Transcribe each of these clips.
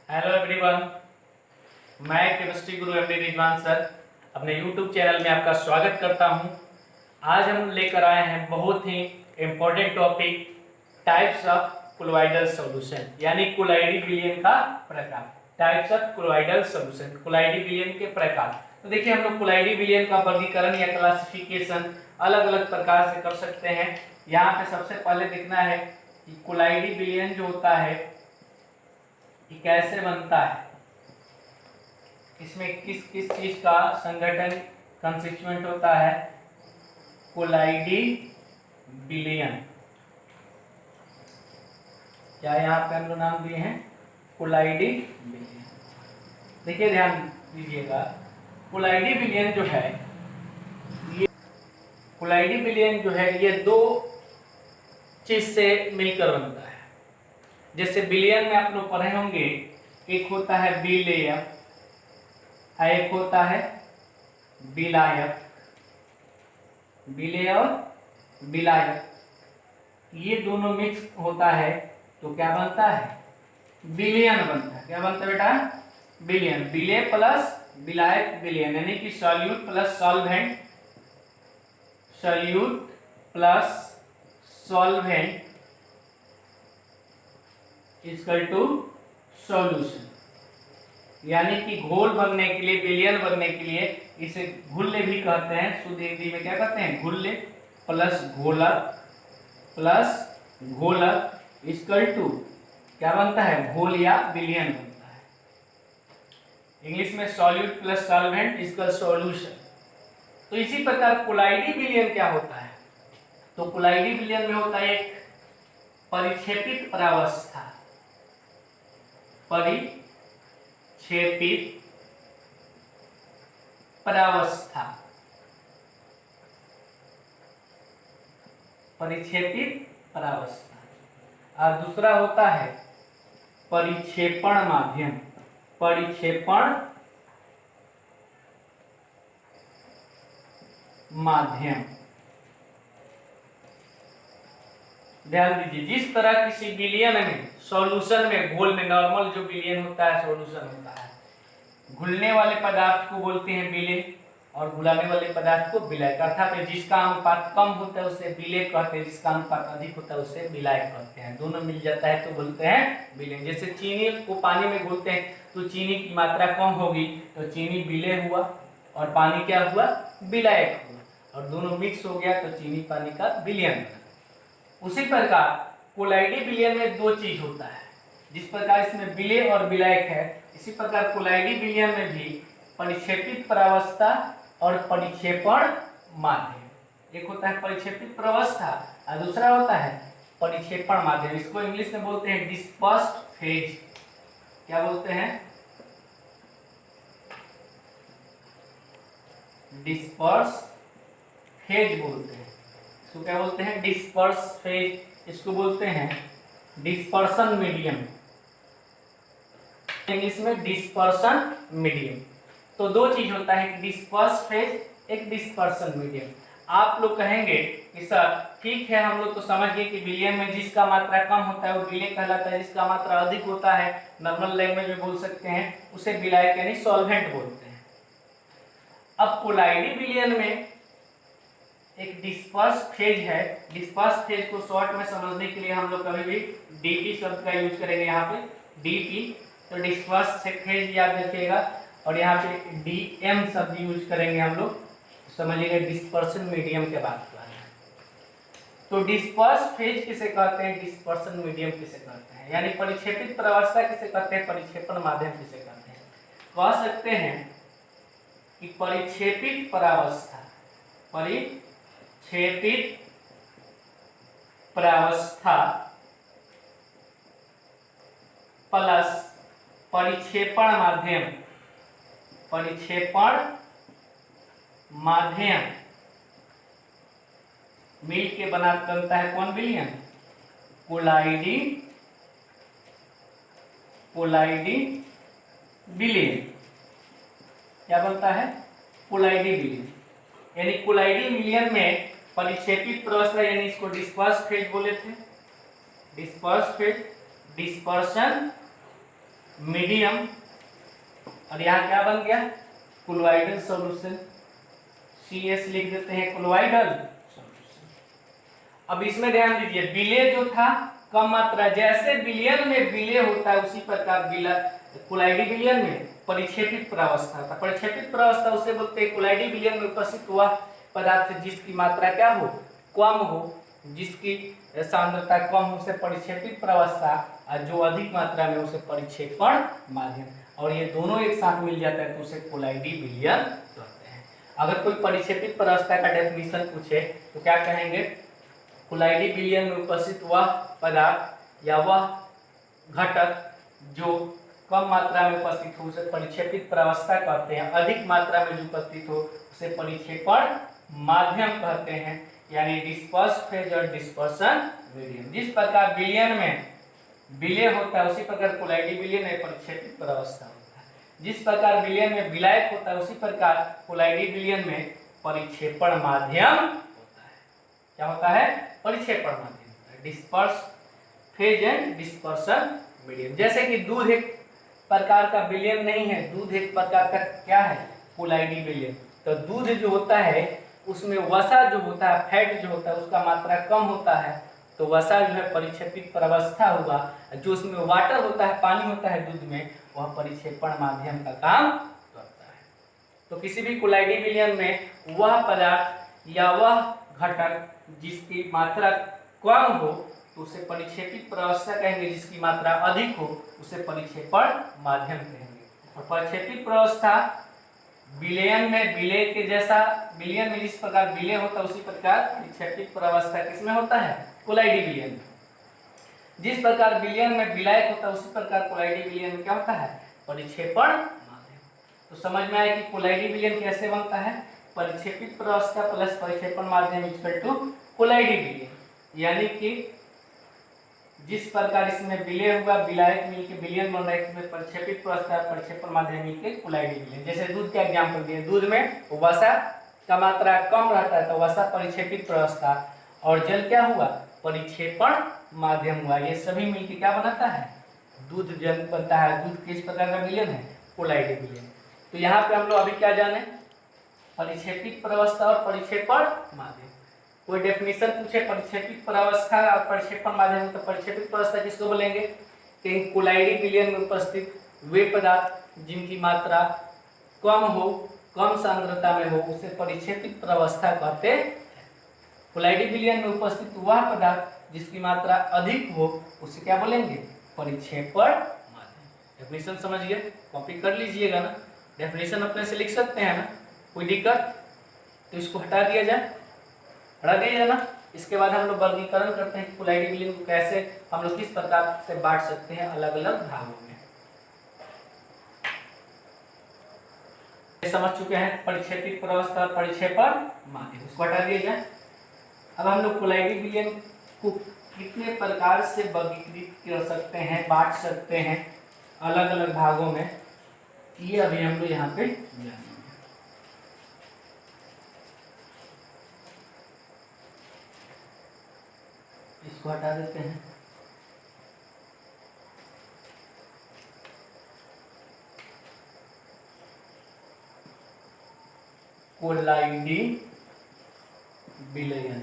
Hello everyone, मैं chemistry गुरु MD Rizwan sir अपने YouTube channel में आपका स्वागत करता हूं। आज हम लेकर आए हैं बहुत ही important topic, types of colloidal solution, यानी कोलाइडी विलयन का प्रकार। टाइप्स ऑफ कोलोइडल सॉल्यूशन, कोलाइडी विलयन के प्रकार। तो देखिए, हम लोग कोलाइडी विलयन का वर्गीकरण या क्लासिफिकेशन अलग अलग प्रकार से कर सकते हैं। यहाँ पे सबसे पहले देखना है कि कोलाइडी विलयन जो होता है ये कैसे बनता है, इसमें किस किस चीज का संगठन कंस्टिट्यूएंट होता है। कोलाइडी विलयन, क्या यहाँ पे हम लोग नाम दिए हैं कोलाइडी विलयन। देखिए ध्यान दीजिएगा, कोलाइडी विलयन जो है कोलाइडी विलयन जो है ये दो चीज से मिलकर बनता है। जैसे विलयन में आप लोग पढ़े होंगे, एक होता है विलेयक, एक होता है विलायक। विलेय और विलायक ये दोनों मिक्स होता है तो क्या बनता है, विलयन बनता है। क्या बनता है बेटा, विलयन। विलेय प्लस विलायक विलयन, यानी कि solute plus solvent, solute plus solvent equal to solution. यानी कि घोल बनने के लिए, विलयन बनने के लिए इसे घुल्ले भी कहते हैं। शुद्ध हिंदी में क्या कहते हैं, घुल्ले प्लस घोलक प्लस घोलक इक्वल टू क्या बनता है, घोल या विलयन बनता है। इंग्लिश में solute plus solvent equal solution. तो इसी प्रकार कोलाइडी विलयन क्या होता है, तो कोलाइडी विलयन में होता है एक परिक्षेपित परावस्था, परिक्षेपित परावस्था, परिक्षेपित परावस्था। और दूसरा होता है परिक्षेपण माध्यम, परिक्षेपण माध्यम। ध्यान दीजिए, जिस तरह किसी विलयन में, सॉल्यूशन में, घोल में नॉर्मल जो विलयन होता है, सॉल्यूशन होता है, घुलने वाले पदार्थ को बोलते हैं विलेय और घुलाने वाले पदार्थ को विलायक। अर्थात जिसका अनुपात कम होता है उसे विलेय कहते हैं, जिसका अनुपात अधिक होता है उसे विलायक कहते हैं। दोनों मिल जाता है तो बोलते हैं विलयन। जैसे चीनी को पानी में घोलते हैं तो चीनी की मात्रा कम होगी तो चीनी विलेय हुआ और पानी क्या हुआ, विलायक हुआ, और दोनों मिक्स हो गया तो चीनी पानी का विलयन बना। उसी प्रकार कोलाइडी विलयन में दो चीज होता है। जिस प्रकार इसमें विलेय और विलायक है, इसी प्रकार कोलाइडी विलयन में भी परिक्षेपित परावस्था और परिक्षेपण माध्यम। एक होता है परिक्षेपित परावस्था और दूसरा होता है परिक्षेपण माध्यम। इसको इंग्लिश में बोलते हैं डिस्पर्स्ड फेज। क्या बोलते हैं, डिस्पर्स फेज बोलते हैं। इसको क्या बोलते हैं, डिस्पर्स फेज। इसको बोलते हैं डिस्पर्सन मीडियम, इंग्लिश में डिस्पर्सन मीडियम। तो दो चीज होता है, एक डिस्पर्स फेज, एक डिस्पर्सन मीडियम। आप लोग कहेंगे कि सर ठीक है, हम लोग तो समझ गए कि विलयन में जिसका मात्रा कम होता है वो विलेय कहलाता है, जिसका मात्रा अधिक होता है नॉर्मल लैंग्वेज में बोल सकते हैं उसे विलायक यानी सॉल्वेंट बोलते हैं। अब कोलाइडी विलयन में एक डिस्पर्स फेज है। डिस्पर्स फेज को शॉर्ट में समझने के लिए हम लोग कभी भी डीपी शब्द का यूज करेंगे। यहाँ पे डीपी, तो डिस्पर्स फेज याद रखिएगा, और यहाँ पे डीएम शब्द यूज करेंगे हम लोग, समझिएगा डिस्पर्सन मीडियम के बात कर रहे हैं। तो डिस्पर्स फेज किसे कहते हैं, डिस्पर्सन मीडियम किसे कहते हैं, यानी परिक्षेपित परावस्था किसे कहते हैं, परिक्षेपण माध्यम किसे कहते हैं। कह सकते हैं कि परिक्षेपित परावस्था, परिक्षेपित परावस्था प्लस परिक्षेपण माध्यम, परिक्षेपण माध्यम मिल के बनता है कौन विलयन, कोलाइडी, कोलाइडी विलयन। क्या बनता है, कोलाइडी विलयन। यानी कोलाइडी विलयन में परिक्षेपित परावस्था, यानी इसको डिस्पर्स फेज बोले थे, डिस्पर्स फेज, डिस्पर्शन मीडियम, और यहाँ क्या बन गया, कोलॉइडल सॉल्यूशन, CS लिख देते हैं, कोलॉइडल सॉल्यूशन। अब इसमें ध्यान दीजिए, विलेय जो था कम मात्रा, जैसे विलयन में विलेय होता है उसी प्रकार कोलाइडी विलयन में परिक्षेपित प्रावस्था था। परिक्षेपित प्रावस्था उसे बोलते हैं कोलाइडी विलयन में उपस्थित हुआ पदार्थ जिसकी मात्रा क्या हो, कम हो, जिसकी सांद्रता कम हो उसे परिक्षेपित प्रावस्था, और जो अधिक मात्रा में उसे परिक्षेपण माध्यम, और ये दोनों एक साथ मिल जाता है तो उसे कोलाइडी विलयन कहते हैं। अगर कोई परिक्षेपित प्रावस्था का डेफिनेशन पूछे तो क्या कहेंगे, कोलाइडी विलयन में उपस्थित वह पदार्थ या वह घटक जो कम मात्रा में उपस्थित हो उसे परिक्षेपित प्रावस्था कहते हैं, अधिक मात्रा में जो उपस्थित हो उसे परिक्षेपण माध्यम कहते हैं, यानी डिस्पर्स फेज और डिस्पर्सन मीडियम। जिस प्रकार विलयन में विलेय होता है उसी प्रकार कोलाइडी विलयन में परिक्षेपित प्रावस्था होता है। जिस प्रकार विलयन में विलायक होता है उसी प्रकार कोलाइडी विलयन में परिक्षेपण माध्यम होता है। क्या होता है, परिक्षेपण माध्यम होता है, disperse phase and dispersion medium. जैसे कि दूध एक प्रकार का विलयन नहीं है, दूध एक प्रकार का क्या है, कोलाइडी विलयन। तो दूध जो होता है उसमें वसा जो होता है, फैट जो होता है उसका मात्रा कम होता है, तो वसा जो है परिक्षेपित प्रावस्था हुआ, जो उसमें वाटर होता है, पानी होता है दूध में, वह परिक्षेपण माध्यम का काम करता है। तो किसी भी कोलाइडी विलयन में वह पदार्थ या वह घटक जिसकी मात्रा कम हो तो उसे परिक्षेपित प्रावस्था कहेंगे, जिसकी मात्रा अधिक हो उसे परिक्षेपण माध्यम कहेंगे। और परिक्षेपित प्रावस्था विलयन में विलेय के जैसा, विलयन में जिस प्रकार विलेय होता है उसी प्रकार परिक्षेपित प्रावस्था किसमें होता है, कोलाइडी विलयन में। जिस प्रकार विलयन में विलायक होता है उसी प्रकार कोलाइडी विलयन में क्या होता है, परिक्षेपण माध्यम। तो समझ में आया कि कोलाइडी विलयन कैसे बनता है, परिक्षेपित प्रावस्था प्लस परिक्षेपण माध्यम इक्वल टू कोलाइडी विलयन, यानी कि जिस प्रकार इसमें विलेय हुआ, विलायक मिलके विलयन बन रहा है, इसमें परिक्षेपित प्रावस्था परिक्षेपण माध्यम मिलके कोलाइडी विलयन। जैसे दूध का एग्जांपल दिए, दूध में वसा का मात्रा कम रहता है तो वसा परिक्षेपित प्रावस्था, और जल क्या हुआ, परिक्षेपण माध्यम हुआ। ये सभी मिलके क्या बनाता है, दूध जल बनता है। दूध किस प्रकार का विलयन है, कोलाइडी विलयन। तो यहाँ पे हम लोग अभी क्या जाने, परिक्षेपित प्रावस्था और परिक्षेपण माध्यम। कोई डेफिनेशन पूछे परिक्षेपित प्रावस्था और परिक्षेपण माध्यम, तो परिक्षेपित प्रावस्था किसको बोलेंगे, कि कोलाइडी विलयन में उपस्थित वे पदार्थ जिनकी मात्रा कम हो, कम सांद्रता में हो उसे परिक्षेपित प्रावस्था कहते हैं। कोलाइडी विलयन में उपस्थित वह पदार्थ जिसकी मात्रा अधिक हो उसे क्या बोलेंगे, परिक्षेपण माध्यम। डेफिनेशन समझ गए, कॉपी कर लीजिएगा ना, डेफिनेशन अपने से लिख सकते हैं ना, कोई दिक्कत, तो इसको हटा दिया जाए, हटा दिया जाए ना। इसके बाद हम लोग वर्गीकरण करते हैं कोलाइडी विलयन को कैसे हम लोग किस प्रकार से बांट सकते हैं अलग अलग भागों में। समझ चुके हैं परिक्षेपित प्रावस्था और परिक्षेपण माध्यम, इसको हटा दिया जाए। अब हम लोग कोलाइडी विलयन को कितने प्रकार से वर्गीकृत कर सकते हैं, बांट सकते हैं अलग अलग भागों में, ये अभी हम लोग यहाँ पे जानेंगे। इसको हटा देते हैं। कोलाइडी विलयन,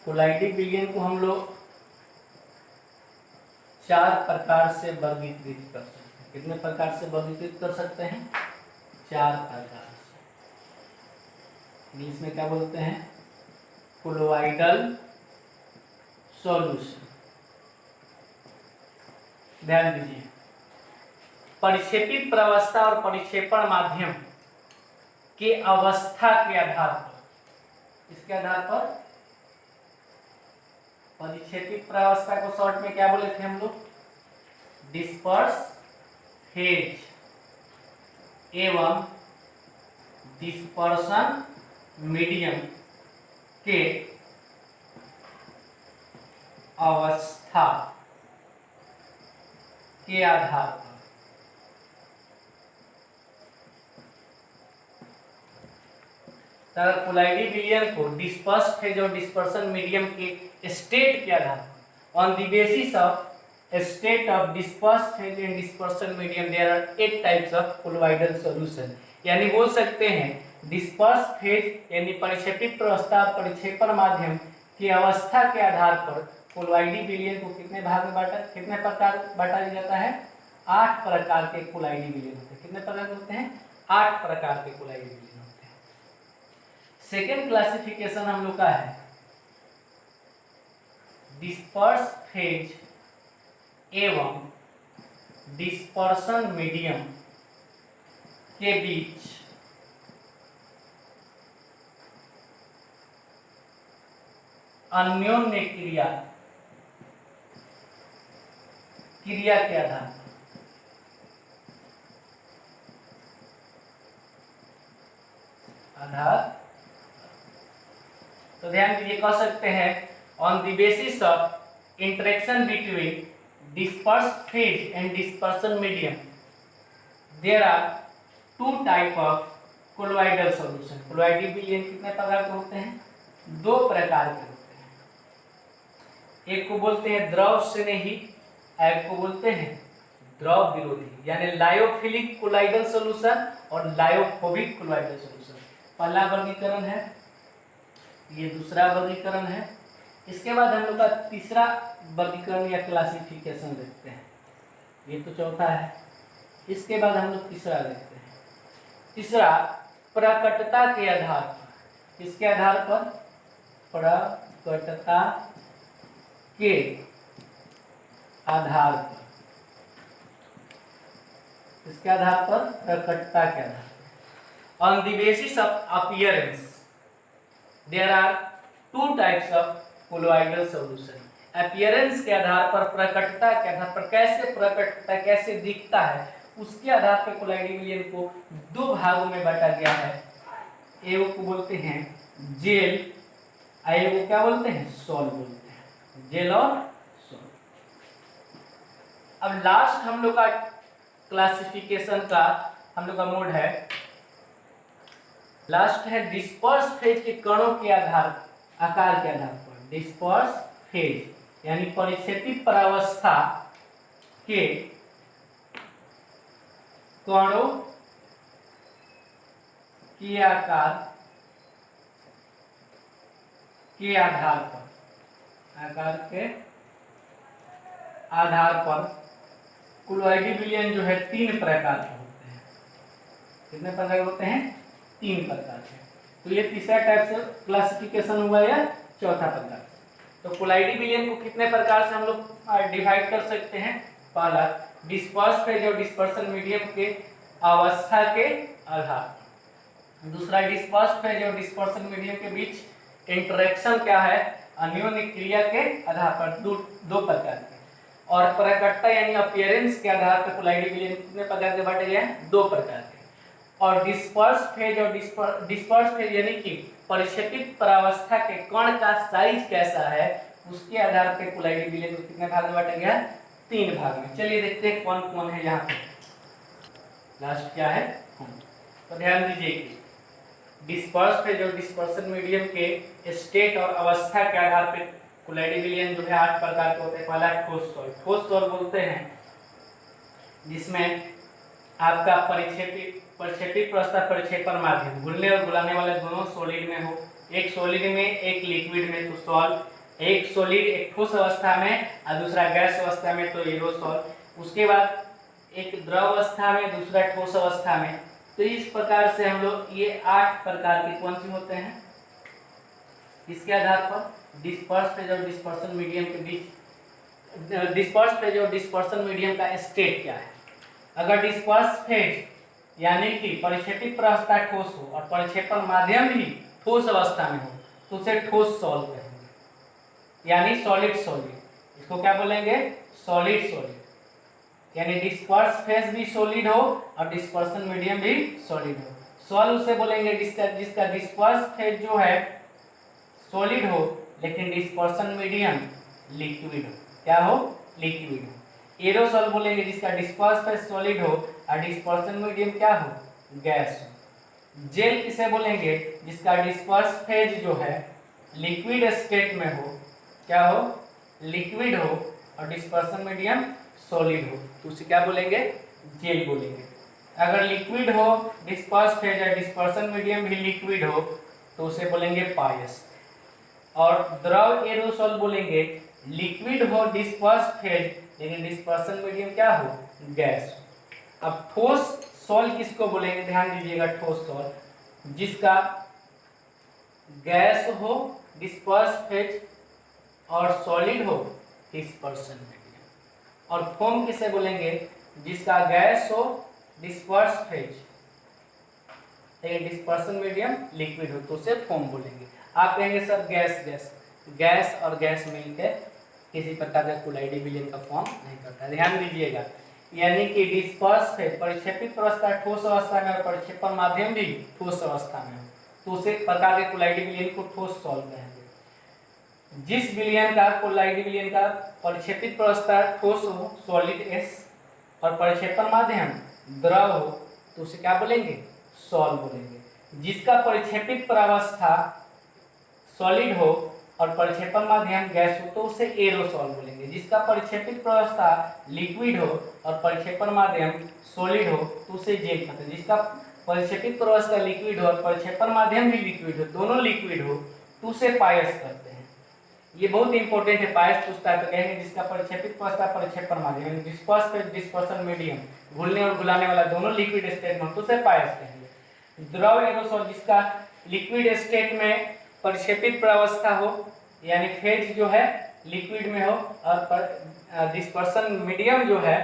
कोलाइडी विलयन को हम लोग 4 प्रकार से वर्गीकृत कर सकते हैं। कितने प्रकार से वर्गीकृत कर सकते हैं, 4 प्रकार से। इंग्लिश में क्या बोलते हैं, कोलॉइडल सॉल्यूशन। ध्यान दीजिए, परिक्षेपित प्रावस्था और परिक्षेपण माध्यम के अवस्था के आधार पर, इसके आधार पर परिक्षेपित प्रावस्था को शॉर्ट में क्या बोले थे हम लोग, डिस्पर्स फेज एवं डिस्पर्सन मीडियम के अवस्था के आधार पर कोलाइडी विलयन को डिस्पर्स फेज और डिस्पर्सन मीडियम के स्टेट के आधार पर, on the basis of state of dispersed phase in dispersion medium there are 8 types of colloidal solution। यानी बोल सकते हैं डिस्पर्स फेज यानी परिक्षेपित अवस्था परिक्षेपण माध्यम की अवस्था के आधार पर कोलॉइडी विलयन को कितने भाग में कितने प्रकार बांटा जाता है? 8 प्रकार के कोलॉइडी विलयन होते हैं। कितने प्रकार के होते हैं? 8 प्रकार के कोलॉइडी विलयन होते हैं। सेकेंड क्लासिफिकेशन हम लोग का है डिस्पर्स फेज एवं डिस्पर्सन मीडियम के बीच अन्योन्य क्रिया के आधार तो ध्यान दीजिए, कह सकते हैं on the basis of interaction between dispersed phase and dispersion medium there are 2 type of colloidal solution। colloidal विलयन कितने प्रकार के होते हैं? 2 प्रकार के होते हैं। एक को बोलते हैं द्रव स्नेही, एक को बोलते हैं द्रव विरोधी, यानी लायोफिलिक कोलॉइडल सॉल्यूशन और लायोफोबिक कोलॉइडल सॉल्यूशन। पहला वर्गीकरण है, ये दूसरा वर्गीकरण है। इसके बाद हम लोग का तीसरा वर्गीकरण या क्लासिफिकेशन देखते हैं। ये तो चौथा है, इसके बाद हम लोग तीसरा देखते हैं। तीसरा प्रकटता के आधार पर, किसके आधार पर? प्रकटता के आधार पर। किसके आधार पर? प्रकटता के आधार पर। On the basis of appearance there are 2 types of colloidal solution. Appearance के आधार पर, प्रकटता के आधार पर, कैसे प्रकटता कैसे दिखता है उसके आधार पर कोलॉइडल विलयन को 2 भागों में बांटा गया है। एक को बोलते हैं जेल, एक को क्या बोलते हैं? सॉल बोलते हैं, जेल और सॉल। अब लास्ट हम लोग का क्लासिफिकेशन का हम लोग का मोड है, लास्ट है डिस्पर्स फेज के कणों के आधार आकार के आधार पर। डिस्पर्स फेज यानी परिक्षेपित प्रावस्था के कणों के आकार के आधार पर कोलॉइडल विलयन जो है 3 प्रकार के होते हैं। कितने प्रकार के होते हैं? 3 प्रकार के। तो ये तीसरा टाइप से क्लासिफिकेशन हुआ या चौथा प्रकार। तो कोलॉइडल विलयन को कितने प्रकार से हम लोग डिवाइड कर सकते हैं? पहला डिस्पर्स फेज और डिस्पर्सन मीडियम के अवस्था के आधार। दूसरा डिस्पर्स फेज और डिस्पर्सन मीडियम के बीच इंटरेक्शन क्या है? अन्योन्य क्रिया के आधार पर। 2 प्रकार के। और प्रकटता यानी अपीयरेंस के आधार पर कोलॉइडल विलयन कितने प्रकार के बांटे गए हैं? 2 प्रकार के। और डिस्पर्स फेज और डिस्पर्स फेज यानी कि परिक्षेपित प्रावस्था के कण का साइज कैसा है उसके आधार पर कोलॉइडल विलयन को कितने भाग में बांटा गया है? 3 भाग में। चलिए देखते हैं कौन कौन है यहाँ पे। लास्ट क्या है? तो ध्यान दीजिए कि डिस्पर्स फेज और डिस्पर्सन मीडियम के स्टेट और अवस्था के आधार पर कोलॉइडल विलयन जो है 8 प्रकार के होते हैं। पहला ठोस सॉल्ट, ठोस सॉल्ट बोलते हैं जिसमें आपका परिक्षेपित प्रस्ताव परिक्षेपण माध्यम घुलने और घुलाने वाले दोनों सॉलिड में हो। एक सॉलिड में एक लिक्विड में, तो सॉल्ट। एक सॉलिड एक ठोस अवस्था में और दूसरा गैस अवस्था में, तो एरोसॉल। उसके बाद एक द्रव अवस्था में, दूसरा ठोस अवस्था में। तो इस प्रकार से हम लोग ये 8 प्रकार के कौन से होते हैं? इसके आधार पर डिस्पर्स फेज और डिस्पर्सन मीडियम के बीच, डिस्पर्स फेज और डिस्पर्सन मीडियम का स्टेट क्या है? अगर डिस्पर्स फेज यानी कि परिक्षेपित प्रावस्था ठोस हो और परिक्षेपण माध्यम भी ठोस अवस्था में हो तो उसे ठोस सॉल्ट कहेंगे, यानी सॉलिड सॉलिड। इसको क्या बोलेंगे? Solid solid. यानी डिस्पर्स फेज भी सॉलिड हो और डिस्पर्सन मीडियम भी सॉलिड हो। सॉल उसे बोलेंगे जिसका डिस्पर्स फेज जो है सॉलिड हो लेकिन डिस्पर्सन मीडियम लिक्विड हो। क्या हो? लिक्विड हो। एरोसॉल बोलेंगे जिसका डिस्पर्स फेज सॉलिड हो और डिस्पर्सन मीडियम क्या हो? गैस हो। जेल किसे बोलेंगे? जिसका डिस्पर्स फेज जो है लिक्विड स्टेट में हो। क्या हो? लिक्विड हो और डिस्पर्सन मीडियम सॉलिड हो तो उसे क्या बोलेंगे, जेल बोलेंगे। अगर लिक्विड हो, डिस्पर्स फेज या डिस्पर्सन मीडियम भी लिक्विड हो तो उसे बोलेंगे पायस। और द्रव एरोसोल बोलेंगे लिक्विड हो, डिस्पर्स फेज लेकिन डिस्पर्सन मीडियम क्या हो, गैस हो। अब ठोस सॉल किसको बोलेंगे, ध्यान दीजिएगा, ठोस सॉल जिसका गैस हो, डिस्पर्स फेज और सॉलिड हो, डिस्पर्सन मीडियम। और फोम किसे बोलेंगे, जिसका गैस हो, डिस्पर्स फेज लेकिन डिस्पर्सन मीडियम लिक्विड हो तो उसे फोम बोलेंगे। आप कहेंगे सर गैस गैस गैस और गैस मिलकर किसी प्रकार का कोलाइडी विलयन का फॉर्म नहीं करता। ध्यान दीजिएगा, यानी कि डिस्पर्स फेज परिक्षेपित अवस्था ठोस अवस्था में और परिक्षेपण माध्यम भी ठोस अवस्था में हो तो उसे प्रकार के कोलाइडी विलयन को ठोस सॉल्व कहेंगे। जिस विलयन का कोलाइडी विलयन का परिक्षेपित अवस्था ठोस हो, सॉलिड एस, और परिक्षेपण माध्यम द्रव हो तो उसे क्या बोलेंगे, सॉल्व बोलेंगे। जिसका परिक्षेपित प्रावस्था सॉलिड हो और परिक्षेपण माध्यम गैस हो तो उसे एरोसॉल बोलेंगे। जिसका परिक्षेपित प्रावस्था लिक्विड हो और परिक्षेपण माध्यम सॉलिड हो तो उसे जेल कहते हैं। जिसका परिक्षेपित प्रावस्था लिक्विड हो और परिक्षेपण माध्यम भी लिक्विड हो, दोनों लिक्विड हो तो उसे पायस करते हैं। ये बहुत इंपॉर्टेंट है, पायस पूछता है तो कहेंगे जिसका परिक्षेपित प्रावस्था परिक्षेपण माध्यम डिस्पर्स फेज डिस्पर्सन मीडियम घुलने और घुलाने वाला दोनों लिक्विड स्टेट में तो उसे पायस कहेंगे। द्रव एरोसोल जिसका लिक्विड स्टेट में परिक्षेपित प्रावस्था हो यानी फेज जो है लिक्विड में हो और डिस्पर्सन मीडियम जो है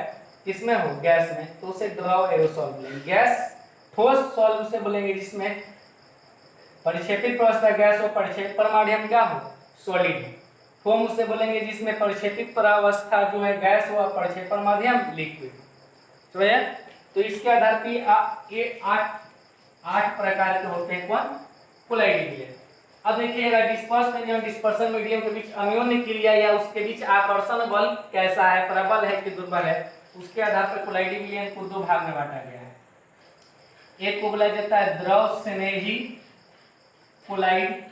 किसमें हो, गैस में, तो उसे द्रव एरोसोल बोलेंगे। गैस ठोस सॉल्व उसे बोलेंगे जिसमें परिक्षेपित प्रावस्था गैस हो, परिक्षेपण माध्यम क्या हो, सॉलिड हो। फोम उसे बोलेंगे जिसमें परिक्षेपित प्रावस्था जो है गैस हो और परिक्षेपण माध्यम लिक्विड हो। तो इसके आधार पर ये आठ प्रकार के होते हैं कौन, कोलाइडी विलयन। अब देखिएगा डिस्पर्स मीडियम डिस्पर्सन मीडियम के बीच अन्योन्य क्रिया या उसके बीच आकर्षण बल कैसा है, प्रबल है कि दुर्बल है, उसके आधार पर कोलाइडी विलयन को दो भाग में बांटा गया है। एक को बोला जाता है द्रव स्नेही कोलाइड,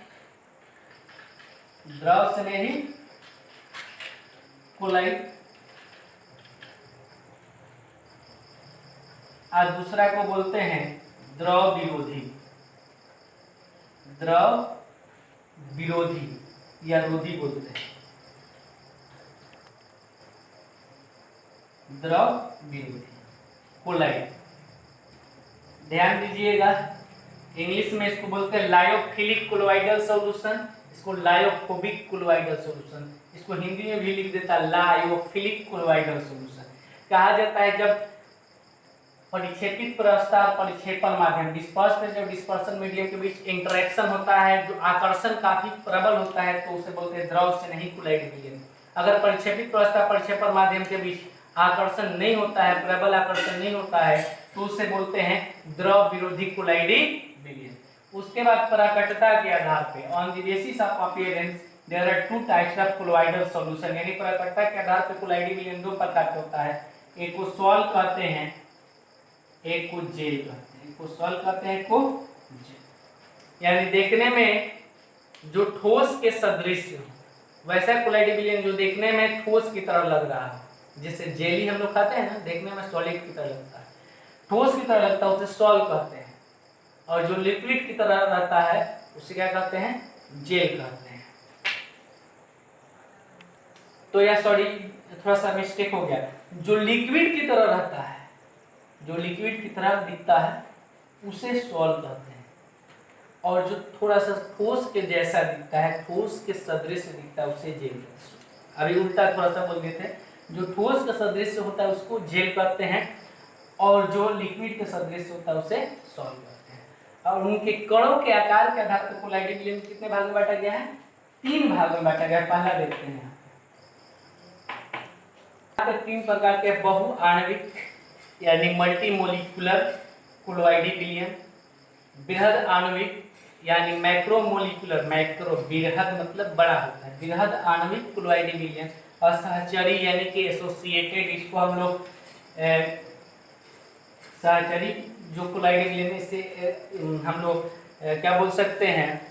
द्रव स्नेही कोलाइड, और दूसरा को बोलते हैं द्रव विरोधी, द्रव विरोधी या रोधी बोलते हैं, द्रव विरोधी कोलाइड। ध्यान दीजिएगा, इंग्लिश में इसको बोलते हैं लायोफिलिक कोलोइडल सॉल्यूशन, इसको लायोफोबिक कोलोइडल सॉल्यूशन, इसको हिंदी में भी लिख देता है लायोफिलिक कोलोइडल सॉल्यूशन। कहा जाता है जब परिक्षेपित प्रावस्था और परिक्षेपण माध्यम डिस्पर्स फेज और डिस्पर्सन मीडियम के बीच इंटरेक्शन होता है, जो आकर्षण काफी प्रबल होता है तो उसे बोलते हैं द्रव से नहीं कोलाइडी विलयन। अगर परिक्षेपित प्रावस्था परिक्षेपण माध्यम के बीच आकर्षण नहीं होता है, प्रबल आकर्षण नहीं होता है तो उसे बोलते हैं द्रव विरोधी कोलाइडी विलयन। उसके बाद प्रकटता के आधार पे on the basis of appearance there are two types of colloidal solution, यानी प्रकटता के आधार पे कोलाइडी विलयन दो प्रकार का होता है, एक को सॉल्व कहते हैं, एक को जेल कहते हैं, एक को सॉल्व कहते हैं, एक को जेल। यानी देखने में जो ठोस के सदृश हो वैसा कोलाइडी विलयन जो देखने में ठोस की तरह लग रहा है, जैसे जेली हम लोग खाते हैं ना, देखने में सॉलिड की तरह लगता है, ठोस की तरह लगता है उसे सॉल्व कहते हैं, और जो लिक्विड की तरह रहता है उसे क्या कहते हैं, जेल कहते हैं। तो या सॉरी थोड़ा सा मिस्टेक हो गया, जो लिक्विड की तरह रहता है, जो लिक्विड की तरह दिखता है उसे सॉल्व कहते हैं, और जो थोड़ा सा ठोस के जैसा दिखता है, ठोस के सदृश दिखता है उसे जेल कहते हैं। अभी उल्टा थोड़ा सा बोल देते हैं, जो ठोस के सदृश होता है उसको जेल कहते हैं और जो लिक्विड के सदृश होता है उसे सॉल्व कहते हैं। और उनके कणों के आकार के आधार पर कोलाइडी विलयन कितने भाग में बांटा गया है, 3 भाग में बांटा गया है। पहला देखते हैं यहाँ पे 3 प्रकार के बहुआण्विक यानी मल्टीमोलिकुलर कोलाइडी विलयन, बृहद आणविक यानी मैक्रोमोलिकुलर, मैक्रो बृहद मतलब बड़ा होता है, बृहद आणविक कोलाइडी विलयन, और सहचरी यानी कि एसोसिएटेड, इसको हम लोग सहचरी जो कोलाइडी विलयन से हम लोग क्या बोल सकते हैं,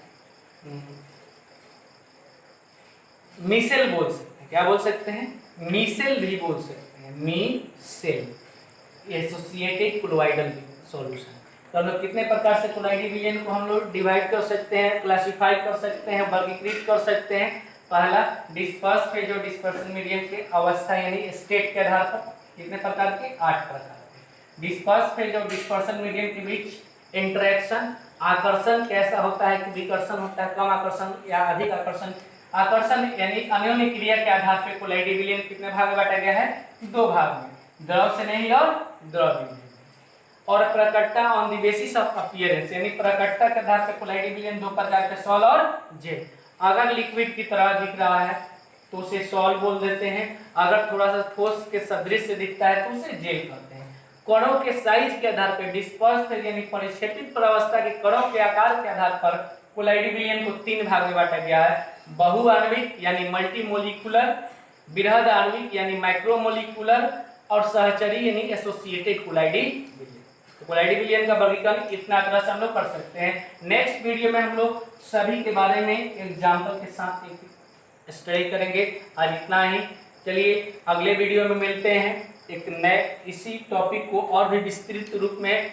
मिसेल बोल सकते हैं, क्या बोल सकते हैं, मीसेल भी बोल सकते हैं, मीसेल एसोसिएटेड कोलॉइडल सॉल्यूशन। तो हम लोग कितने प्रकार से कोलॉइडल विलयन को हम लोग डिवाइड कर सकते हैं, क्लासिफाई कर सकते हैं, वर्गीकृत कर सकते हैं। पहला डिस्पर्स फेज जो डिस्पर्सन मीडियम के अवस्था यानी स्टेट के आधार पर कितने प्रकार के, 8 प्रकार के। डिस्पर्स फेज और डिस्पर्सन मीडियम के बीच इंटरेक्शन, आकर्षण कैसा होता है कि विकर्षण होता है, कम आकर्षण या अधिक आकर्षण। आकर्षण यानी अन्योन्य क्रिया के आधार पर कोलॉइडल विलयन कितने भाग में बांटा गया है, 2 भाग में, द्रव से नहीं और द्रव विलयन। और प्रकटता on the basis of appearance यानी प्रकटता के आधार पर कोलॉइडल विलयन 2 प्रकार के, सॉल और जेल। अगर लिक्विड की तरह दिख रहा है तो उसे सॉल बोल देते हैं, अगर थोड़ा सा ठोस के सदृश से दिखता है तो उसे जेल कहते हैं। कणों के साइज के आधार पर डिस्पर्स यानी परिक्षेपित प्रावस्था के कणों के आकार के आधार पर कोलॉइडल विलयन को 3 भाग में बांटा गया है, बहुआण्विक यानी मल्टीमोलिकुलर, बृहद आणविक यानी माइक्रोमोलिकुलर, और सहचरी यानी एसोसिएटेड कोलॉइडल विलयन। कोलॉइडल विलयन का वर्गीकरण इतना तरह से हम लोग कर सकते हैं। नेक्स्ट वीडियो में हम लोग सभी के बारे में एग्जाम्पल के साथ एक स्टडी करेंगे। आज इतना ही, चलिए अगले वीडियो में मिलते हैं, एक नए इसी टॉपिक को और भी विस्तृत रूप में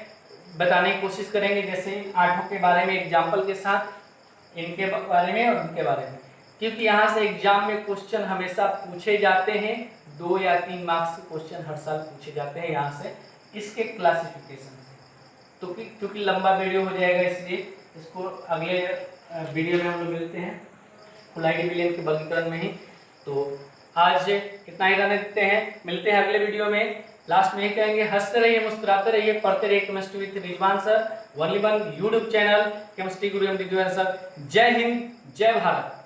बताने की कोशिश करेंगे, जैसे 8 के बारे में एग्जाम्पल के साथ, इनके बारे में और उनके बारे में, क्योंकि यहाँ से एग्जाम में क्वेश्चन हमेशा पूछे जाते हैं, 2 या 3 मार्क्स के क्वेश्चन हर साल पूछे जाते हैं यहाँ से इसके क्लासिफिकेशन से। तो क्योंकि लंबा वीडियो हो जाएगा इसलिए इसको अगले वीडियो में हम लोग मिलते हैं कोलॉइडल विलयन के वर्गीकरण में ही। तो आज इतना ही रहने देते हैं, मिलते हैं अगले वीडियो में। लास्ट में ही कहेंगे, हंसते रहिए, मुस्कुराते रहिए, पढ़ते रहिए chemistry with Rizwan sir, only one YouTube channel chemistry Guru M D sir. जय हिंद, जय भारत।